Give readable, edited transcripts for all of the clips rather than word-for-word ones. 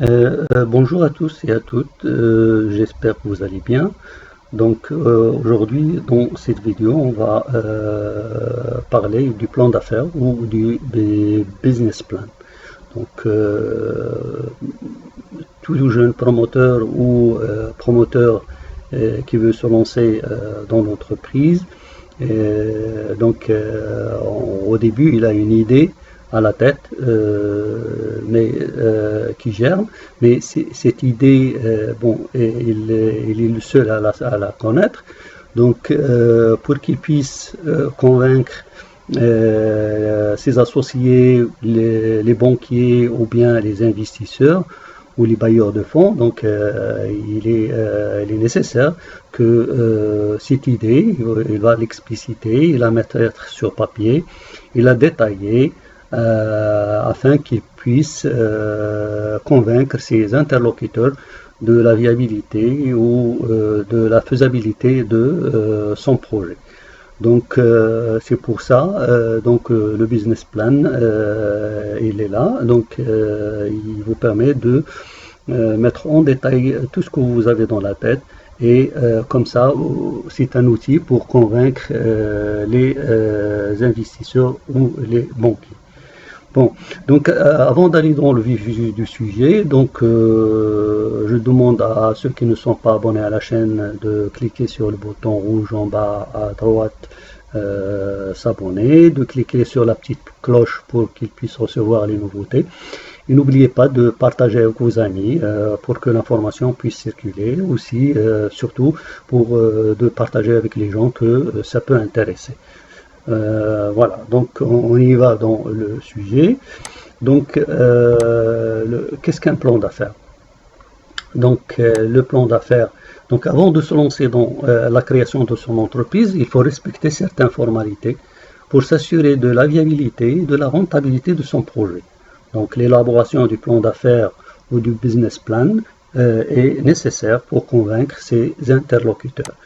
Bonjour à tous et à toutes, j'espère que vous allez bien. Donc aujourd'hui dans cette vidéo on va parler du plan d'affaires ou des business plan. Donc tout jeune promoteur ou promoteur qui veut se lancer dans l'entreprise, au début il a une idée à la tête, qui germe, mais cette idée, il est le seul à la connaître. Donc, pour qu'il puisse convaincre ses associés, les banquiers ou bien les investisseurs ou les bailleurs de fonds, donc il est nécessaire que cette idée, il va l'expliciter, il la mettre sur papier, il la détailler, afin qu'ils puissent convaincre ses interlocuteurs de la viabilité ou de la faisabilité de son projet. Donc c'est pour ça, le business plan, il est là, donc il vous permet de mettre en détail tout ce que vous avez dans la tête, et comme ça c'est un outil pour convaincre les investisseurs ou les banquiers. Bon, donc avant d'aller dans le vif du sujet, je demande à ceux qui ne sont pas abonnés à la chaîne de cliquer sur le bouton rouge en bas à droite, s'abonner, de cliquer sur la petite cloche pour qu'ils puissent recevoir les nouveautés. Et n'oubliez pas de partager avec vos amis pour que l'information puisse circuler, aussi surtout pour de partager avec les gens que ça peut intéresser. Voilà, donc on y va dans le sujet. Donc, qu'est-ce qu'un plan d'affaires? Donc, le plan d'affaires. Donc, avant de se lancer dans la création de son entreprise, il faut respecter certaines formalités pour s'assurer de la viabilité et de la rentabilité de son projet. Donc, l'élaboration du plan d'affaires ou du business plan est nécessaire pour convaincre ses interlocuteurs.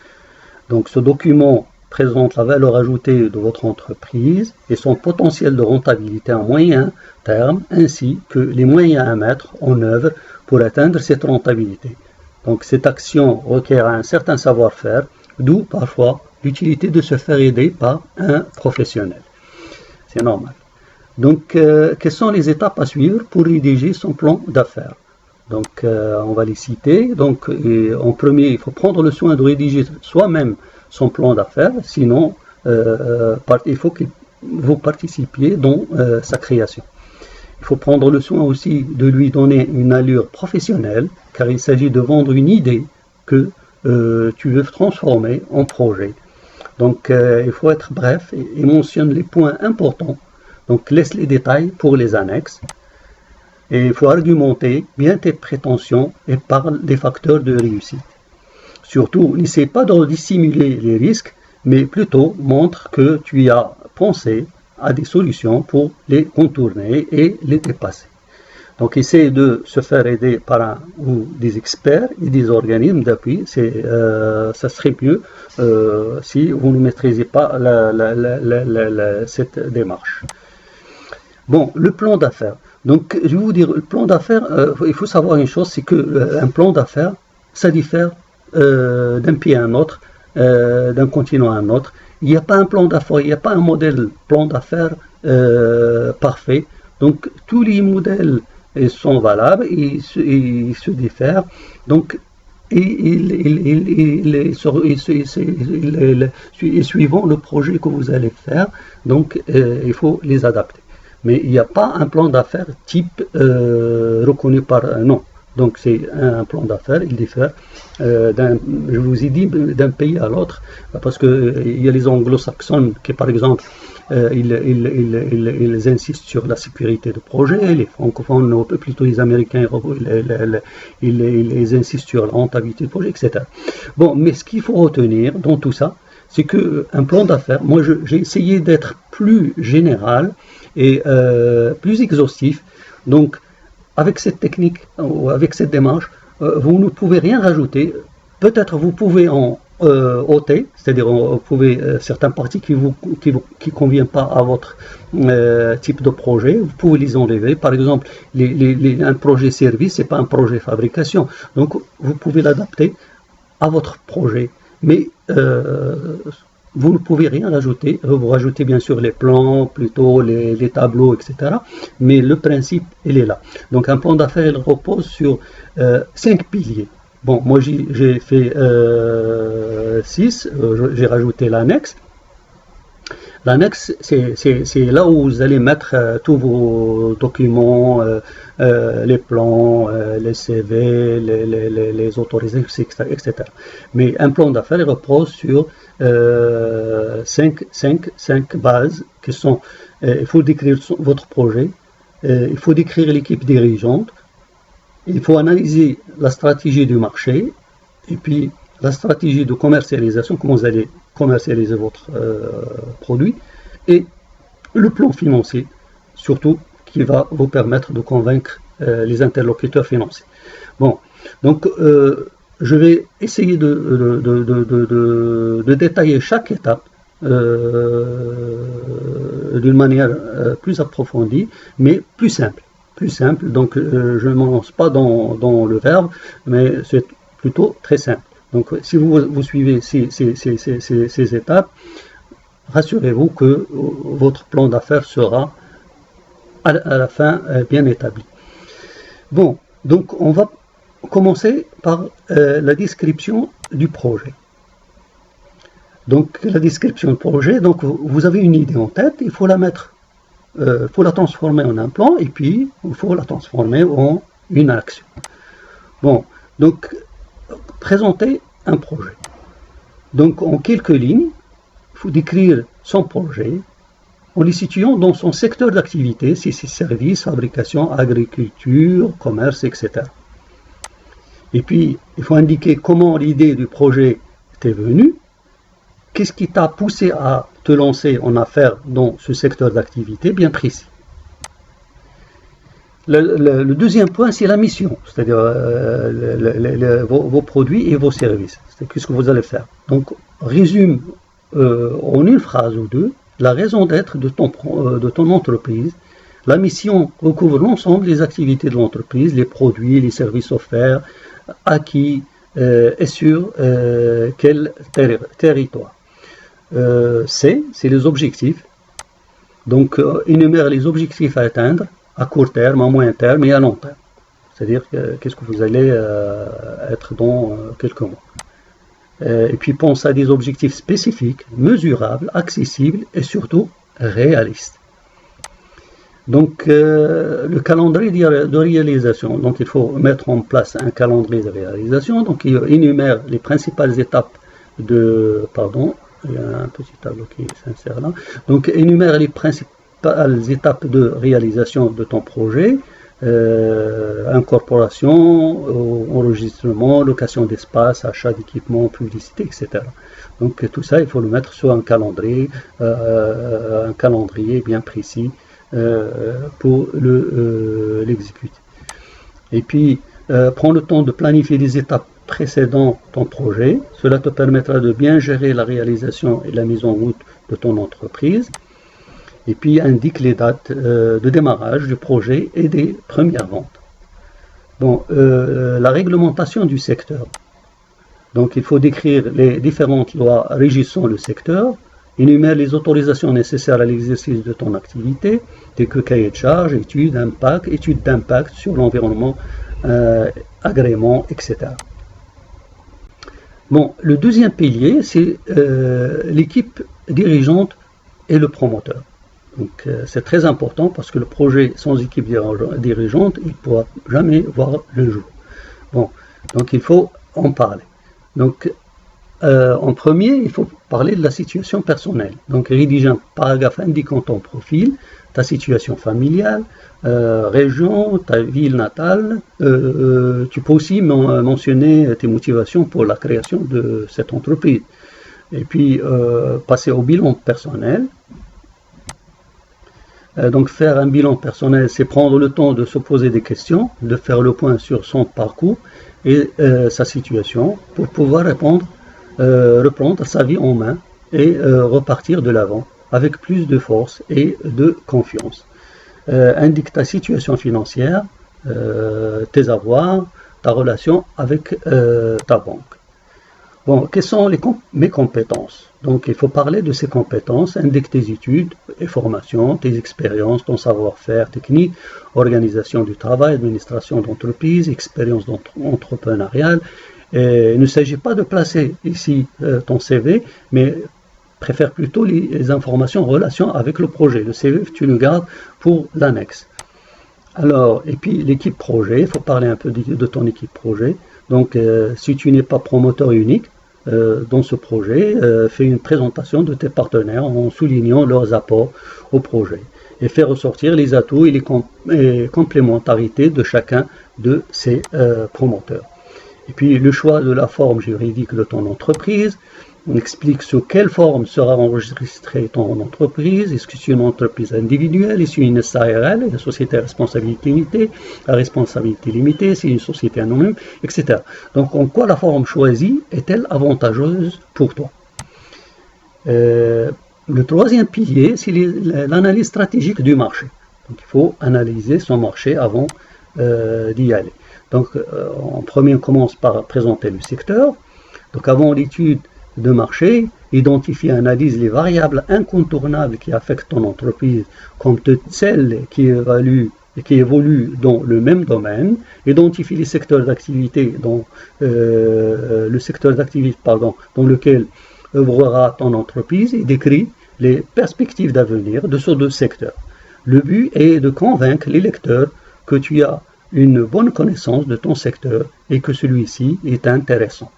Donc, ce document présente la valeur ajoutée de votre entreprise et son potentiel de rentabilité à moyen terme, ainsi que les moyens à mettre en œuvre pour atteindre cette rentabilité. Donc cette action requiert un certain savoir-faire, d'où parfois l'utilité de se faire aider par un professionnel. C'est normal. Donc quelles sont les étapes à suivre pour rédiger son plan d'affaires? Donc on va les citer. Donc en premier, il faut prendre le soin de rédiger soi-même son plan d'affaires, sinon il faut que vous participiez dans sa création. Il faut prendre le soin aussi de lui donner une allure professionnelle, car il s'agit de vendre une idée que tu veux transformer en projet. Donc il faut être bref et mentionne les points importants. Donc laisse les détails pour les annexes. Et il faut argumenter bien tes prétentions et parle des facteurs de réussite. Surtout, n'essaie pas de dissimuler les risques, mais plutôt montre que tu y as pensé à des solutions pour les contourner et les dépasser. Donc, essaie de se faire aider par un ou des experts et des organismes d'appui. Ça serait mieux si vous ne maîtrisez pas cette démarche. Bon, le plan d'affaires. Donc, je vais vous dire, le plan d'affaires, il faut savoir une chose, c'est qu'un plan d'affaires, ça diffère d'un pays à un autre, d'un continent à un autre. Il n'y a pas un plan d'affaires, il n'y a pas un modèle plan d'affaires parfait. Donc tous les modèles sont valables et se diffèrent. Donc suivant le projet que vous allez faire, donc il faut les adapter. Mais il n'y a pas un plan d'affaires type reconnu par non. Donc c'est un plan d'affaires, il diffère je vous ai dit, d'un pays à l'autre, parce qu'il y a les anglo-saxons qui, par exemple, ils insistent sur la sécurité de projet, les francophones, ou plutôt les Américains, ils insistent sur la rentabilité de projet, etc. Bon, mais ce qu'il faut retenir dans tout ça, c'est qu'un plan d'affaires, moi j'ai essayé d'être plus général et plus exhaustif. Donc, avec cette technique ou avec cette démarche, vous ne pouvez rien rajouter. Peut-être vous pouvez en ôter, c'est-à-dire vous pouvez certaines parties qui conviennent pas à votre type de projet, vous pouvez les enlever. Par exemple, un projet service, c'est pas un projet fabrication, donc vous pouvez l'adapter à votre projet, mais vous ne pouvez rien rajouter. Vous rajoutez bien sûr les plans, plutôt les tableaux, etc. Mais le principe, il est là. Donc un plan d'affaires, il repose sur 5 piliers. Bon, moi j'ai fait 6, j'ai rajouté l'annexe. L'annexe, c'est là où vous allez mettre tous vos documents, les plans, les CV, les autorisations, etc. Mais un plan d'affaires repose sur 5 bases qui sont, il faut décrire votre projet, il faut décrire l'équipe dirigeante, il faut analyser la stratégie du marché, et puis la stratégie de commercialisation, comment vous allez commercialiser votre produit, et le plan financier, surtout, qui va vous permettre de convaincre les interlocuteurs financiers. Bon, donc je vais essayer de détailler chaque étape d'une manière plus approfondie, mais plus simple. Donc je ne me lance pas dans le verbe, mais c'est plutôt très simple. Donc si vous suivez ces étapes, rassurez-vous que votre plan d'affaires sera à la fin bien établi. Bon, donc on va commencer par la description du projet. Donc la description du projet, donc vous avez une idée en tête, il faut la mettre, faut la transformer en un plan, et puis il faut la transformer en une action. Bon, donc présenter un projet. Donc en quelques lignes, il faut décrire son projet en les situant dans son secteur d'activité, si c'est services, fabrication, agriculture, commerce, etc. Et puis, il faut indiquer comment l'idée du projet t'est venue, qu'est-ce qui t'a poussé à te lancer en affaires dans ce secteur d'activité bien précis. Le deuxième point, c'est la mission, c'est-à-dire vos produits et vos services. C'est qu'est-ce que vous allez faire. Donc, résume en une phrase ou deux la raison d'être de ton entreprise. La mission recouvre l'ensemble des activités de l'entreprise, les produits, les services offerts, acquis et sur quel territoire. C'est les objectifs. Donc, énumère les objectifs à atteindre à court terme, à moyen terme et à long terme. C'est-à-dire qu'est-ce que vous allez être dans quelques mois. Et puis pense à des objectifs spécifiques, mesurables, accessibles et surtout réalistes. Donc le calendrier de réalisation, donc il faut mettre en place un calendrier de réalisation, donc il énumère les principales étapes de, pardon, il y a un petit tableau qui s'insère là, donc énumère les principales étapes de réalisation de ton projet, incorporation, enregistrement, location d'espace, achat d'équipement, publicité, etc. Donc tout ça, il faut le mettre sur un calendrier bien précis pour l'exécuter. Et puis, prends le temps de planifier les étapes précédant ton projet. Cela te permettra de bien gérer la réalisation et la mise en route de ton entreprise. Et puis indique les dates de démarrage du projet et des premières ventes. Bon, la réglementation du secteur. Donc il faut décrire les différentes lois régissant le secteur, énumère les autorisations nécessaires à l'exercice de ton activité, telles que cahier de charges, études d'impact sur l'environnement, agréments, etc. Bon, le deuxième pilier, c'est l'équipe dirigeante et le promoteur. Donc c'est très important parce que le projet sans équipe dirigeante, il ne pourra jamais voir le jour. Bon, donc il faut en parler. Donc en premier, il faut parler de la situation personnelle. Donc rédige un paragraphe indiquant ton profil, ta situation familiale, région, ta ville natale. Tu peux aussi mentionner tes motivations pour la création de cette entreprise. Et puis passer au bilan personnel. Donc faire un bilan personnel, c'est prendre le temps de se poser des questions, de faire le point sur son parcours et sa situation pour pouvoir répondre reprendre sa vie en main et repartir de l'avant avec plus de force et de confiance. Indique ta situation financière, tes avoirs, ta relation avec ta banque. Bon, quelles sont mes compétences? Donc, il faut parler de ces compétences, indique tes études et formations, tes expériences, ton savoir-faire technique, organisation du travail, administration d'entreprise, expérience entrepreneuriale. Et il ne s'agit pas de placer ici ton CV, mais préfère plutôt les informations en relation avec le projet. Le CV, tu le gardes pour l'annexe. Alors, et puis l'équipe projet, il faut parler un peu de ton équipe projet. Donc, si tu n'es pas promoteur unique dans ce projet, fais une présentation de tes partenaires en soulignant leurs apports au projet et fais ressortir les atouts et les complémentarités de chacun de ces promoteurs. Et puis, le choix de la forme juridique de ton entreprise. On explique sous quelle forme sera enregistrée ton entreprise. Est-ce que c'est une entreprise individuelle? Est-ce une SARL, une société à responsabilité limitée, c'est une société anonyme, etc. Donc, en quoi la forme choisie est-elle avantageuse pour toi? Le troisième pilier, c'est l'analyse stratégique du marché. Donc, il faut analyser son marché avant d'y aller. Donc, en premier, on commence par présenter le secteur. Donc, avant l'étude de marché, identifie et analyse les variables incontournables qui affectent ton entreprise, comme toutes celles qui évoluent dans le même domaine. Identifie les secteurs d'activité dans dans lequel œuvrera ton entreprise et décrit les perspectives d'avenir de ces deux secteurs. Le but est de convaincre les lecteurs que tu as une bonne connaissance de ton secteur et que celui-ci est intéressant.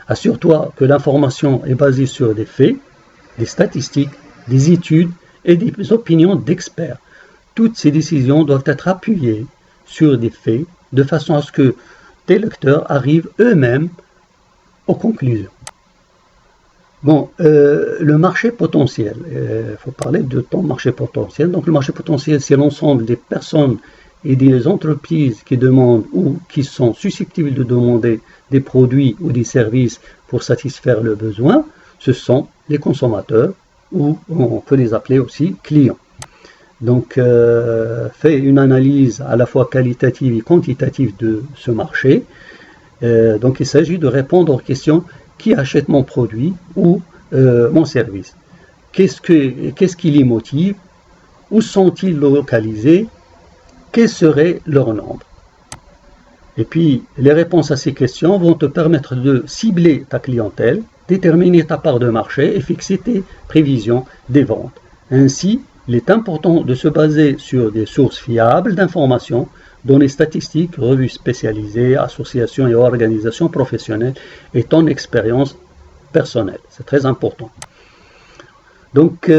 Assure-toi que l'information est basée sur des faits, des statistiques, des études et des opinions d'experts. Toutes ces décisions doivent être appuyées sur des faits de façon à ce que tes lecteurs arrivent eux-mêmes aux conclusions. Bon, le marché potentiel, il faut parler de ton marché potentiel. Donc le marché potentiel, c'est l'ensemble des personnes et des entreprises qui demandent ou qui sont susceptibles de demander des produits ou des services pour satisfaire leurs besoins. Ce sont les consommateurs, ou on peut les appeler aussi clients. Donc, fais une analyse à la fois qualitative et quantitative de ce marché. Donc, il s'agit de répondre aux questions: qui achète mon produit ou mon service? Qu'est-ce qui les motive? Où sont-ils localisés? Quel serait leur nombre? Et puis, les réponses à ces questions vont te permettre de cibler ta clientèle, déterminer ta part de marché et fixer tes prévisions des ventes. Ainsi, il est important de se baser sur des sources fiables d'informations, données statistiques, revues spécialisées, associations et organisations professionnelles et ton expérience personnelle. C'est très important. Donc,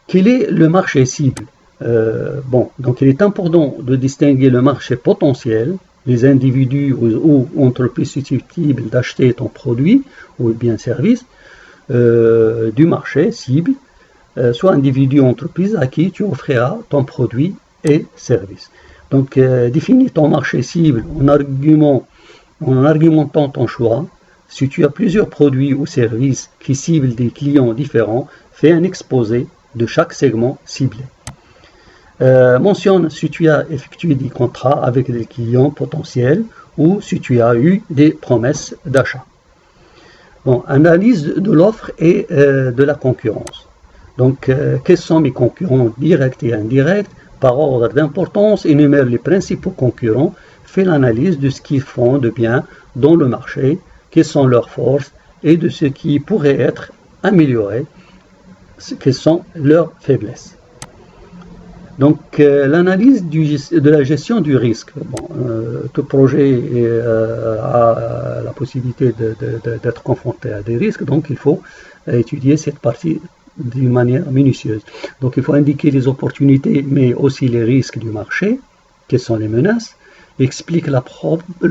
quel est le marché cible? Donc il est important de distinguer le marché potentiel, les individus ou entreprises susceptibles d'acheter ton produit ou bien service, du marché cible, soit individu ou entreprise à qui tu offriras ton produit et service. Donc définis ton marché cible en argumentant ton choix. Si tu as plusieurs produits ou services qui ciblent des clients différents, fais un exposé de chaque segment ciblé. Mentionne si tu as effectué des contrats avec des clients potentiels ou si tu as eu des promesses d'achat. Bon, analyse de l'offre et de la concurrence. Donc, quels sont mes concurrents directs et indirects? Par ordre d'importance, énumère les principaux concurrents, fais l'analyse de ce qu'ils font de bien dans le marché, quelles sont leurs forces et de ce qui pourrait être amélioré, quelles sont leurs faiblesses. Donc, l'analyse de la gestion du risque. Bon, tout projet a la possibilité d'être confronté à des risques, donc il faut étudier cette partie d'une manière minutieuse. Donc, il faut indiquer les opportunités, mais aussi les risques du marché, quelles sont les menaces, explique la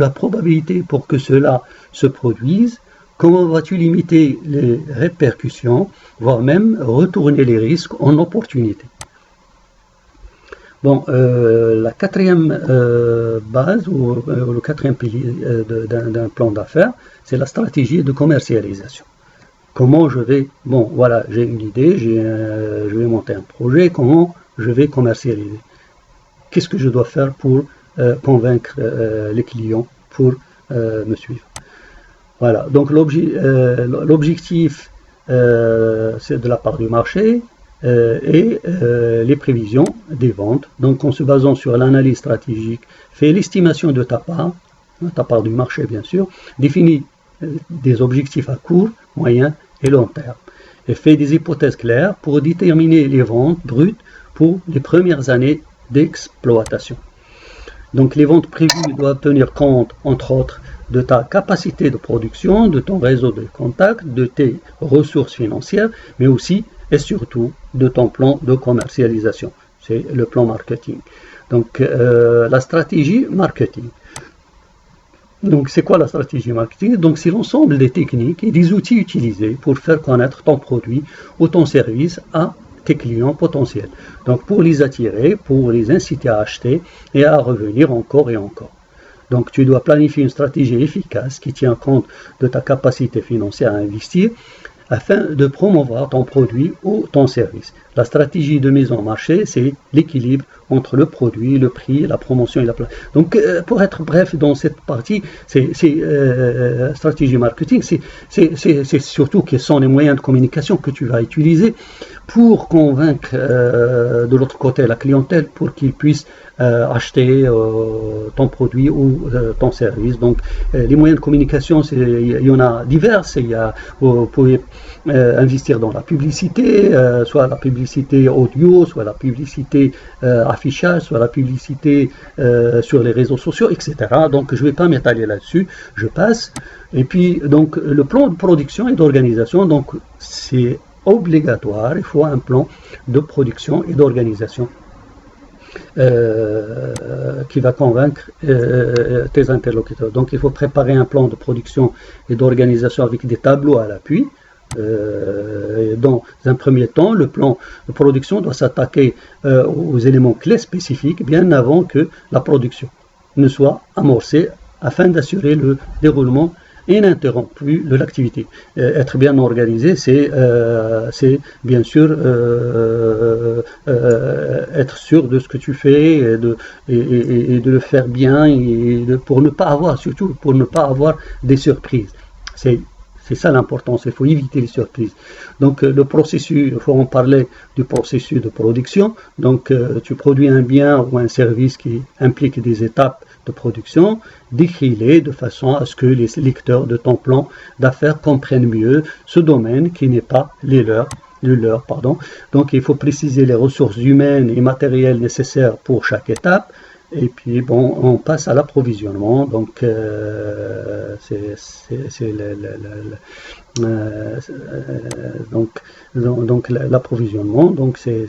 probabilité pour que cela se produise, comment vas-tu limiter les répercussions, voire même retourner les risques en opportunités. Bon, la quatrième base ou le quatrième pilier d'un plan d'affaires, c'est la stratégie de commercialisation. Comment je vais, bon, voilà, j'ai une idée, je vais monter un projet, comment je vais commercialiser? Qu'est-ce que je dois faire pour convaincre les clients pour me suivre? Voilà, donc l'objectif, c'est de la part du marché et les prévisions des ventes. Donc en se basant sur l'analyse stratégique, fais l'estimation de ta part du marché bien sûr, définis des objectifs à court, moyen et long terme, et fais des hypothèses claires pour déterminer les ventes brutes pour les premières années d'exploitation. Donc les ventes prévues doivent tenir compte, entre autres, de ta capacité de production, de ton réseau de contacts, de tes ressources financières, mais aussi et surtout de ton plan de commercialisation. C'est le plan marketing. Donc la stratégie marketing. Donc c'est quoi la stratégie marketing? Donc c'est l'ensemble des techniques et des outils utilisés pour faire connaître ton produit ou ton service à tes clients potentiels. Donc pour les attirer, pour les inciter à acheter et à revenir encore et encore. Donc tu dois planifier une stratégie efficace qui tient compte de ta capacité financière à investir afin de promouvoir ton produit ou ton service. La stratégie de mise en marché, c'est l'équilibre entre le produit, le prix, la promotion et la place. Donc, pour être bref dans cette partie, stratégie marketing, c'est surtout quels sont les moyens de communication que tu vas utiliser pour convaincre de l'autre côté la clientèle pour qu'ils puissent acheter ton produit ou ton service. Donc les moyens de communication, il y en a divers. Vous pouvez investir dans la publicité, soit la publicité audio, soit la publicité affichage, soit la publicité sur les réseaux sociaux, etc. Donc je ne vais pas m'étaler là-dessus, je passe. Et puis donc le plan de production et d'organisation, donc c'est obligatoire, il faut un plan de production et d'organisation qui va convaincre tes interlocuteurs. Donc il faut préparer un plan de production et d'organisation avec des tableaux à l'appui. Dans un premier temps, le plan de production doit s'attaquer aux éléments clés spécifiques bien avant que la production ne soit amorcée afin d'assurer le déroulement ininterrompu de l'activité. Être bien organisé, c'est bien sûr être sûr de ce que tu fais et de le faire bien pour ne pas avoir, surtout pour ne pas avoir des surprises. C'est ça l'importance, il faut éviter les surprises. Donc le processus, il faut en parler du processus de production. Donc tu produis un bien ou un service qui implique des étapes de production, décris-les de façon à ce que les lecteurs de ton plan d'affaires comprennent mieux ce domaine qui n'est pas le leur. Donc il faut préciser les ressources humaines et matérielles nécessaires pour chaque étape. Et puis bon, on passe à l'approvisionnement. Donc donc l'approvisionnement, donc c'est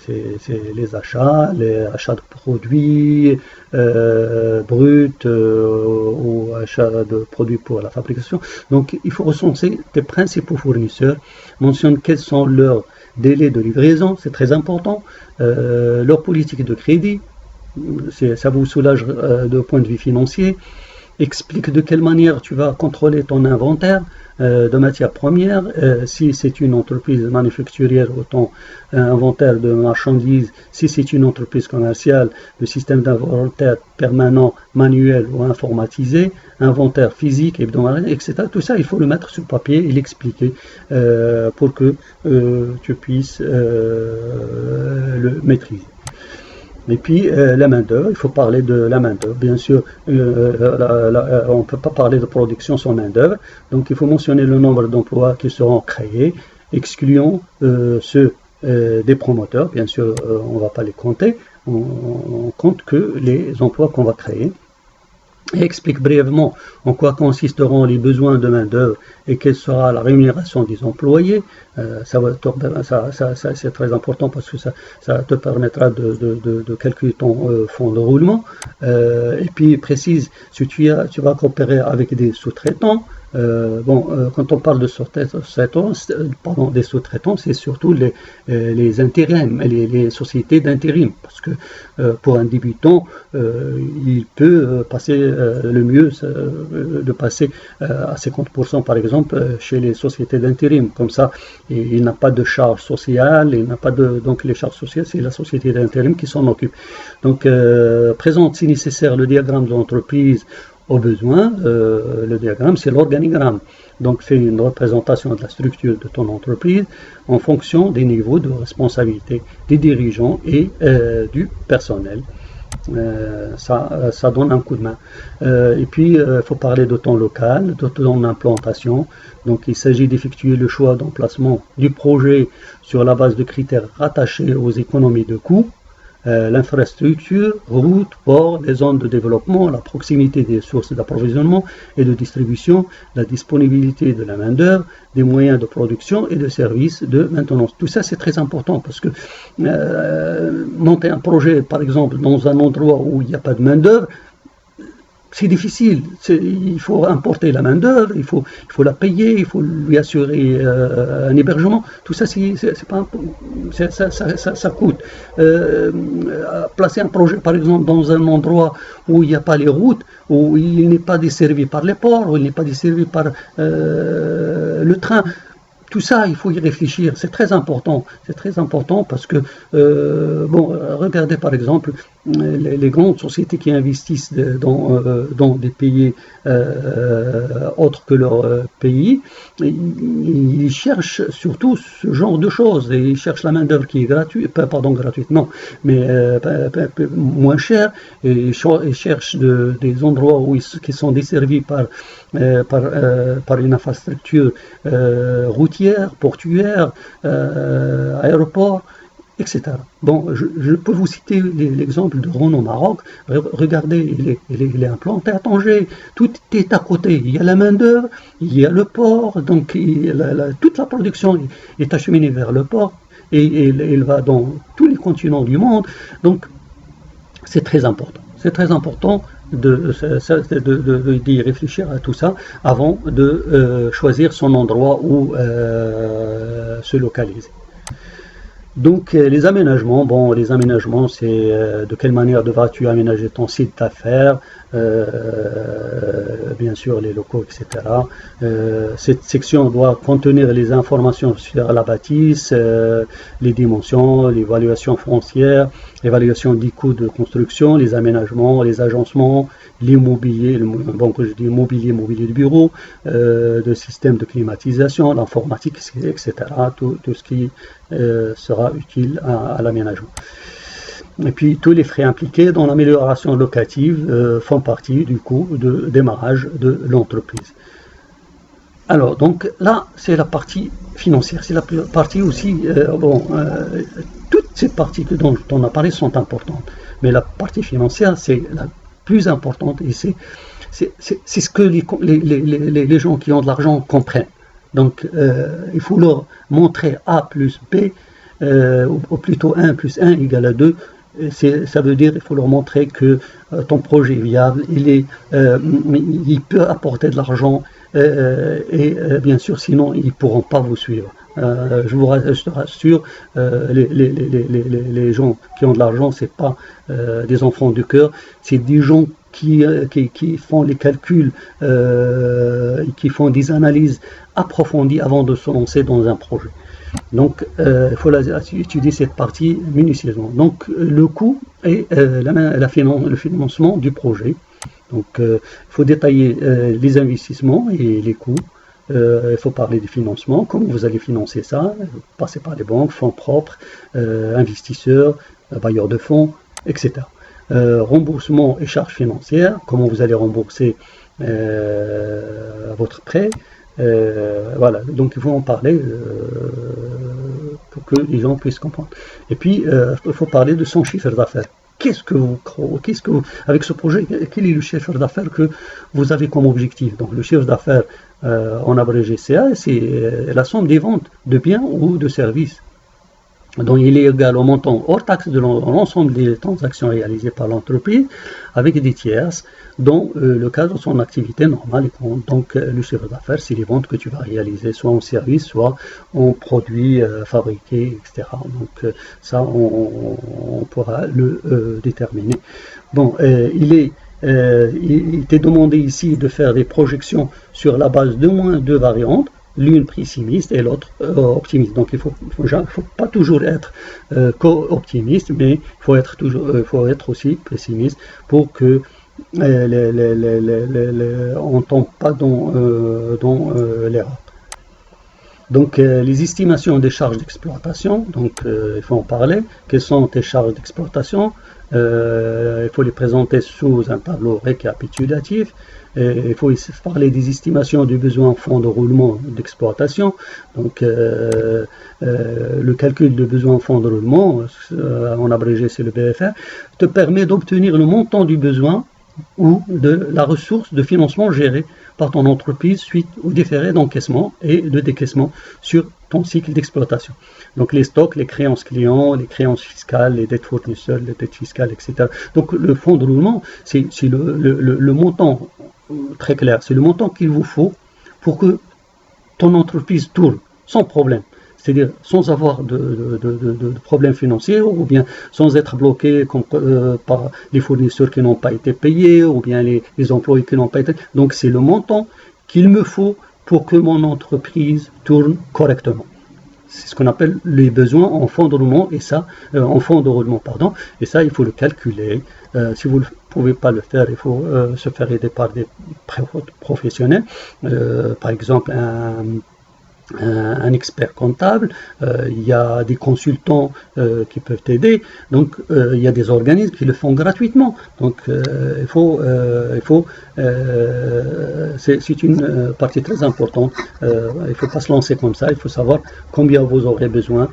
les achats de produits bruts ou achats de produits pour la fabrication. Donc il faut recenser tes principaux fournisseurs, mentionne quels sont leurs délais de livraison, c'est très important, leur politique de crédit. Ça vous soulage de point de vue financier. Explique de quelle manière tu vas contrôler ton inventaire de matières premières. Si c'est une entreprise manufacturière, autant inventaire de marchandises. Si c'est une entreprise commerciale, le système d'inventaire permanent, manuel ou informatisé, inventaire physique, hebdomadaire, etc. Tout ça, il faut le mettre sur papier et l'expliquer pour que tu puisses le maîtriser. Et puis la main-d'œuvre, il faut parler de la main-d'œuvre. Bien sûr, on ne peut pas parler de production sans main-d'œuvre. Donc il faut mentionner le nombre d'emplois qui seront créés, excluant ceux des promoteurs. Bien sûr, on ne va pas les compter. On compte que les emplois qu'on va créer. Et explique brièvement en quoi consisteront les besoins de main-d'œuvre et quelle sera la rémunération des employés. Ça c'est très important parce que ça te permettra de calculer ton fonds de roulement. Et puis précise si tu vas coopérer avec des sous-traitants, Quand on parle de sous-traitants, des sous-traitants, c'est surtout les intérims, les sociétés d'intérim, parce que pour un débutant, il peut passer le mieux de passer à 50% par exemple chez les sociétés d'intérim, comme ça il n'a pas de charges sociales, il n'a pas de, donc les charges sociales c'est la société d'intérim qui s'en occupe. Donc présente si nécessaire le diagramme de l'entreprise au besoin. Le diagramme c'est l'organigramme, donc fait une représentation de la structure de ton entreprise en fonction des niveaux de responsabilité des dirigeants et du personnel. Ça donne un coup de main. Et puis, il faut parler de ton local, de ton implantation. Donc, il s'agit d'effectuer le choix d'emplacement du projet sur la base de critères rattachés aux économies de coûts, l'infrastructure, routes, ports, les zones de développement, la proximité des sources d'approvisionnement et de distribution, la disponibilité de la main-d'œuvre, des moyens de production et de services de maintenance. Tout ça, c'est très important parce que monter un projet, par exemple, dans un endroit où il n'y a pas de main-d'œuvre, c'est difficile. Il faut importer la main-d'œuvre, il faut la payer, il faut lui assurer un hébergement. Tout ça, ça coûte. Placer un projet, par exemple, dans un endroit où il n'y a pas les routes, où il n'est pas desservi par les ports, où il n'est pas desservi par le train. Tout ça, il faut y réfléchir, c'est très important parce que, regardez par exemple les grandes sociétés qui investissent dans des pays autres que leur pays, ils cherchent surtout ce genre de choses, et ils cherchent la main-d'œuvre qui est gratuite, gratuite, non, mais moins chère, et ils cherchent des endroits qui sont desservis par une infrastructure routière, portuaire, aéroport, etc. Bon, je peux vous citer l'exemple de Renault Maroc. Regardez, il est implanté à Tanger. Tout est à côté. Il y a la main-d'œuvre, il y a le port, donc toute la production est acheminée vers le port et il va dans tous les continents du monde. Donc, c'est très important. C'est très important d'y réfléchir à tout ça avant de choisir son endroit où se localiser. Donc les aménagements, c'est de quelle manière devras-tu aménager ton site d'affaires, bien sûr les locaux, etc. Cette section doit contenir les informations sur la bâtisse, les dimensions, l'évaluation foncière, l'évaluation des coûts de construction, les aménagements, les agencements, l'immobilier, mobilier de bureau, de système de climatisation, l'informatique, etc. Tout ce qui sera utile à l'aménagement. Et puis tous les frais impliqués dans l'amélioration locative font partie du coût de démarrage de l'entreprise. Alors donc là c'est la partie financière, c'est la partie aussi, toutes ces parties dont on a parlé sont importantes, mais la partie financière c'est la plus importante et c'est ce que les gens qui ont de l'argent comprennent. Donc il faut leur montrer A plus B, ou plutôt 1 plus 1 égale à 2. Ça veut dire qu'il faut leur montrer que ton projet est viable, il peut apporter de l'argent, et bien sûr sinon ils ne pourront pas vous suivre. Je te rassure, les gens qui ont de l'argent, c'est pas des enfants du cœur, c'est des gens qui font les calculs, qui font des analyses approfondies avant de se lancer dans un projet. Donc il faut étudier cette partie minutieusement. Donc le coût et le financement du projet. Donc il faut détailler les investissements et les coûts. Il faut parler des financements, comment vous allez financer ça, passer par les banques, fonds propres, investisseurs, bailleurs de fonds, etc. Remboursement et charges financières, comment vous allez rembourser votre prêt. Voilà, donc il faut en parler pour que les gens puissent comprendre. Et puis, il faut parler de son chiffre d'affaires. Avec ce projet, quel est le chiffre d'affaires que vous avez comme objectif? Donc le chiffre d'affaires en abrégé CA, c'est la somme des ventes de biens ou de services. Donc, il est égal au montant hors taxe de l'ensemble des transactions réalisées par l'entreprise avec des tierces dans le cadre de son activité normale. Donc, le chiffre d'affaires, c'est les ventes que tu vas réaliser, soit en service, soit en produits fabriqués, etc. Donc, ça, on pourra le déterminer. Bon, il t'est demandé ici de faire des projections sur la base de moins deux variantes, l'une pessimiste et l'autre optimiste. Donc il faut pas toujours être optimiste, mais il faut être aussi pessimiste pour que on ne tombe pas dans l'erreur. Donc les estimations des charges d'exploitation, donc il faut en parler. Quelles sont tes charges d'exploitation? Il faut les présenter sous un tableau récapitulatif. Il faut parler des estimations du besoin en fonds de roulement d'exploitation. Donc le calcul de besoin en fonds de roulement, en abrégé c'est le BFR, te permet d'obtenir le montant du besoin ou de la ressource de financement gérée par ton entreprise suite au différé d'encaissement et de décaissement sur ton cycle d'exploitation. Donc les stocks, les créances clients, les créances fiscales, les dettes fournisseurs, les dettes fiscales, etc. Donc le fonds de roulement, c'est le montant très clair, c'est le montant qu'il vous faut pour que ton entreprise tourne sans problème. C'est-à-dire sans avoir de problèmes financiers ou bien sans être bloqué par les fournisseurs qui n'ont pas été payés ou bien les employés qui n'ont pas été. Donc c'est le montant qu'il me faut pour que mon entreprise tourne correctement. C'est ce qu'on appelle les besoins en fonds de roulement et ça, en fonds de roulement, pardon. Et ça, il faut le calculer. Si vous ne pouvez pas le faire, il faut se faire aider par des professionnels. Par exemple, un expert comptable, il y a des consultants qui peuvent t'aider, donc il y a des organismes qui le font gratuitement. Donc c'est une partie très importante. Il ne faut pas se lancer comme ça, il faut savoir combien vous aurez besoin,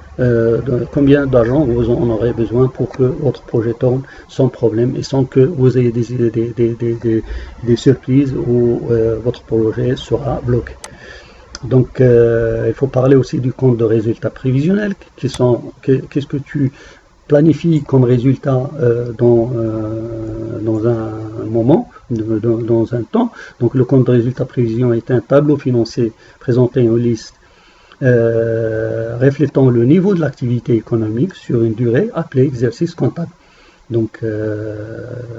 combien d'argent vous en aurez besoin pour que votre projet tourne sans problème et sans que vous ayez des surprises où votre projet sera bloqué. Donc, il faut parler aussi du compte de résultats prévisionnels. Qu'est-ce que tu planifies comme résultat dans un moment, dans un temps. Donc, le compte de résultats prévisionnels est un tableau financier présenté en liste reflétant le niveau de l'activité économique sur une durée appelée exercice comptable. Donc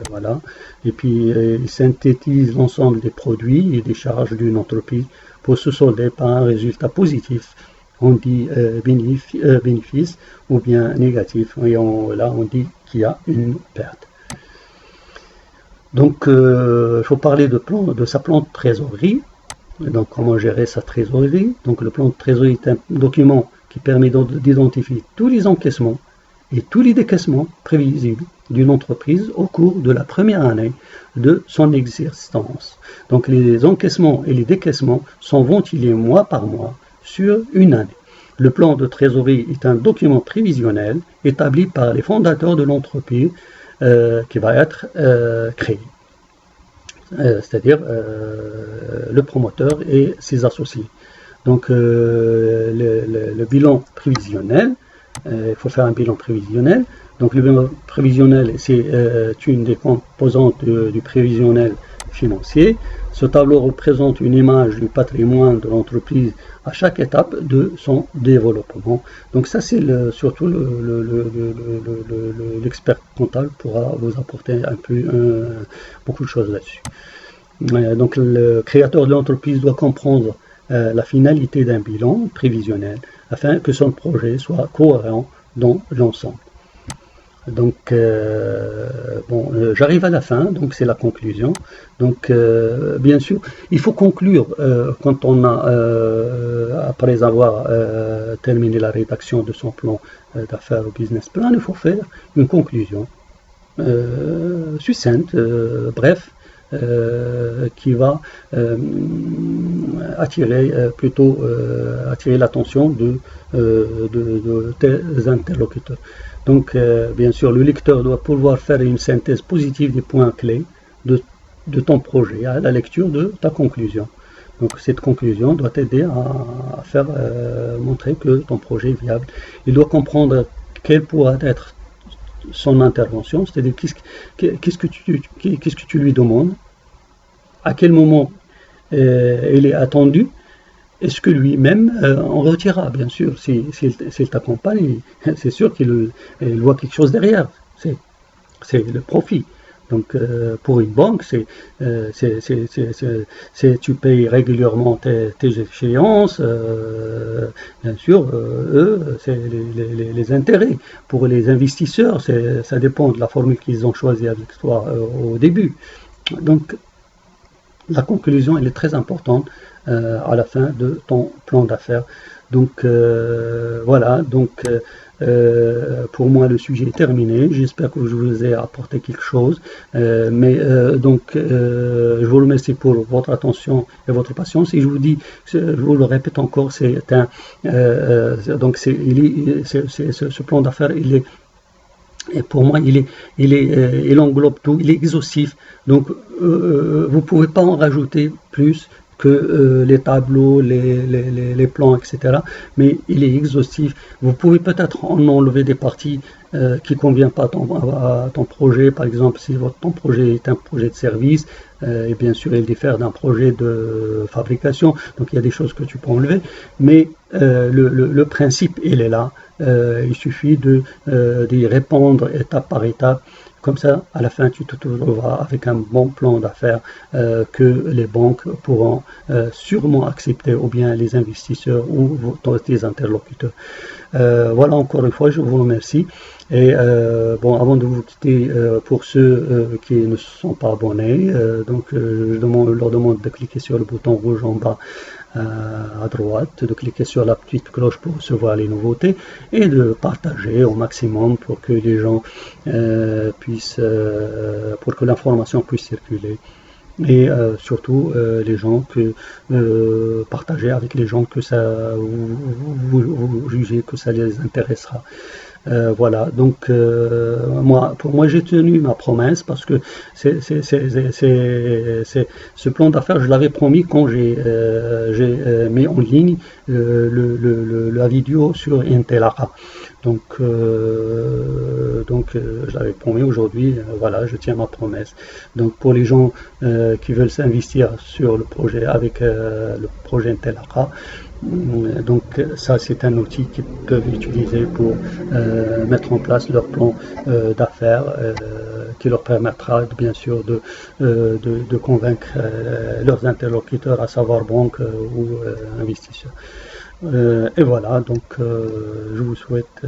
voilà. Et puis, il synthétise l'ensemble des produits et des charges d'une entreprise pour se solder par un résultat positif, on dit bénéfice, ou bien négatif, et là on dit qu'il y a une perte. Donc il faut parler de sa plan de trésorerie, donc comment gérer sa trésorerie. Donc le plan de trésorerie est un document qui permet d'identifier tous les encaissements et tous les décaissements prévisibles d'une entreprise au cours de la première année de son existence. Donc les encaissements et les décaissements sont ventilés mois par mois sur une année. Le plan de trésorerie est un document prévisionnel établi par les fondateurs de l'entreprise qui va être créé, c'est-à-dire le promoteur et ses associés. Donc le bilan prévisionnel, il faut faire un bilan prévisionnel. Donc le bilan prévisionnel, c'est une des composantes du prévisionnel financier. Ce tableau représente une image du patrimoine de l'entreprise à chaque étape de son développement. Donc ça, c'est surtout l'expert comptable pourra vous apporter beaucoup de choses là-dessus. Donc le créateur de l'entreprise doit comprendre la finalité d'un bilan prévisionnel afin que son projet soit cohérent dans l'ensemble. Donc j'arrive à la fin, donc c'est la conclusion. Donc bien sûr, il faut conclure quand on a après avoir terminé la rédaction de son plan d'affaires ou business plan, il faut faire une conclusion succincte, bref, qui va attirer l'attention de tes interlocuteurs. Donc, bien sûr, le lecteur doit pouvoir faire une synthèse positive des points clés de ton projet à la lecture de ta conclusion. Donc cette conclusion doit t'aider à faire montrer que ton projet est viable. Il doit comprendre quelle pourra être son intervention, c'est-à-dire qu'est-ce que tu lui demandes, à quel moment il est attendu. Est-ce que lui-même en retirera, bien sûr, s'il t'accompagne, c'est sûr qu'il voit quelque chose derrière, c'est le profit. Donc pour une banque, tu payes régulièrement tes échéances, bien sûr, eux, c'est les intérêts. Pour les investisseurs, ça dépend de la formule qu'ils ont choisie avec toi au début. Donc la conclusion, elle est très importante à la fin de ton plan d'affaires. Donc voilà, donc pour moi le sujet est terminé. J'espère que je vous ai apporté quelque chose. Je vous remercie pour votre attention et votre patience. Et je vous dis, je vous le répète encore, ce plan d'affaires, il est, et pour moi, il englobe tout, il est exhaustif. Donc, vous ne pouvez pas en rajouter plus que les tableaux, les plans, etc. Mais il est exhaustif. Vous pouvez peut-être en enlever des parties qui ne conviennent pas à ton projet. Par exemple, si ton projet est un projet de service, et bien sûr, il diffère d'un projet de fabrication. Donc, il y a des choses que tu peux enlever. Mais le principe, il est là. Il suffit d'y répondre étape par étape. Comme ça, à la fin, tu te trouveras avec un bon plan d'affaires que les banques pourront sûrement accepter, ou bien les investisseurs ou tes interlocuteurs. Voilà, encore une fois, je vous remercie. Et avant de vous quitter, pour ceux qui ne se sont pas abonnés, je leur demande de cliquer sur le bouton rouge en bas à droite, de cliquer sur la petite cloche pour recevoir les nouveautés et de partager au maximum pour que les gens pour que l'information puisse circuler. Et surtout les gens partager avec les gens que vous jugez que ça les intéressera. Voilà, donc pour moi j'ai tenu ma promesse, parce que ce plan d'affaires, je l'avais promis quand j'ai mis en ligne la vidéo sur Intellara. Donc je l'avais promis aujourd'hui, voilà, je tiens ma promesse. Donc pour les gens qui veulent s'investir sur le projet avec le projet Intellara, donc ça, c'est un outil qu'ils peuvent utiliser pour mettre en place leur plan d'affaires, qui leur permettra bien sûr de convaincre leurs interlocuteurs, à savoir banques ou investisseurs. Et voilà, donc je vous souhaite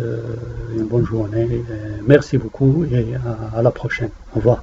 une bonne journée. Merci beaucoup et à la prochaine. Au revoir.